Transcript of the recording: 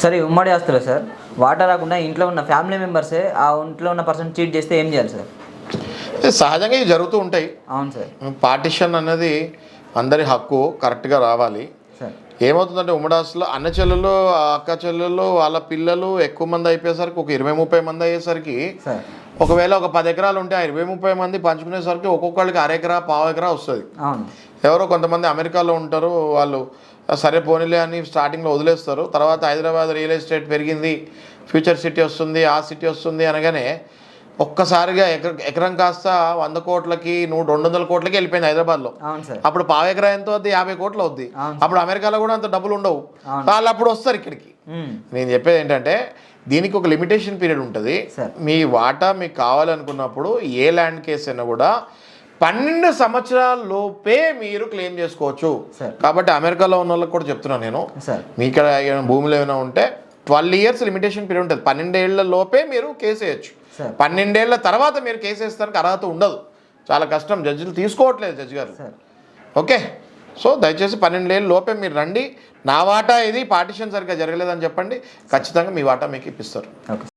Sir ఈ ఉమ్మడి ఆస్తులు సార్ వాటా రాకుండా ఇంట్లో ఉన్న ఫ్యామిలీ మెంబర్సే ఆ ఇంట్లో ఉన్న పర్సన్ చీట్ చేస్తే ఏం చేయాలి సార్? సహజంగా ఇవి జరుగుతూ ఉంటాయి. అవును సార్. పార్టిషన్ అనేది అందరి హక్కు, కరెక్ట్గా రావాలి. సార్ ఏమవుతుందంటే ఉమ్మడాస్తులో అన్న చెల్లెలు అక్క చెల్లెలు వాళ్ళ పిల్లలు ఎక్కువ మంది అయిపోయేసరికి ఒక 20-30 మంది అయ్యేసరికి సార్ ఒకవేళ ఒక 10 ఎకరాలు ఉంటే ఆ 20-30 మంది పంచుకునేసరికి ఒక్కొక్కరికి అరెకరా పావు ఎకరా వస్తుంది. అవును. ఎవరో కొంతమంది అమెరికాలో ఉంటారు, వాళ్ళు సరే పోనీలే అని స్టార్టింగ్లో వదిలేస్తారు. తర్వాత హైదరాబాద్ రియల్ ఎస్టేట్ పెరిగింది, ఫ్యూచర్ సిటీ వస్తుంది, ఆ సిటీ వస్తుంది అనగానే ఒక్కసారిగా ఎకరం కాస్త 100 కోట్లకి 200 కోట్లకి వెళ్ళిపోయింది హైదరాబాద్లో. అవును సార్. అప్పుడు పావు ఎకరా ఎంత అవుద్ది? 50 కోట్లు అవుద్ది. అప్పుడు అమెరికాలో కూడా అంత డబ్బులు ఉండవు, వాళ్ళు అప్పుడు వస్తారు ఇక్కడికి. నేను చెప్పేది ఏంటంటే దీనికి ఒక లిమిటేషన్ పీరియడ్ ఉంటుంది. మీ వాటా మీకు కావాలనుకున్నప్పుడు ఏ ల్యాండ్ కేసు అయినా కూడా 12 సంవత్సరాల లోపే మీరు క్లెయిమ్ చేసుకోవచ్చు. కాబట్టి అమెరికాలో ఉన్న వాళ్ళకి కూడా చెప్తున్నాను నేను, మీ ఇక్కడ భూములు ఏమైనా ఉంటే 12 ఇయర్స్ లిమిటేషన్ పీరియడ్ ఉంటుంది. 12 ఏళ్ల లోపే మీరు కేసు వేయచ్చు. 12 ఏళ్ల తర్వాత మీరు కేసు వేస్తానికి అర్హత ఉండదు, చాలా కష్టం, జడ్జిలు తీసుకోవట్లేదు జడ్జి గారు. ఓకే, సో దయచేసి 12 ఏళ్ళ లోపే మీరు రండి, నా వాటా ఇది పార్టిషన్ సరిగ్గా జరగలేదని చెప్పండి, ఖచ్చితంగా మీ వాటా మీకు ఇప్పిస్తారు. ఓకే.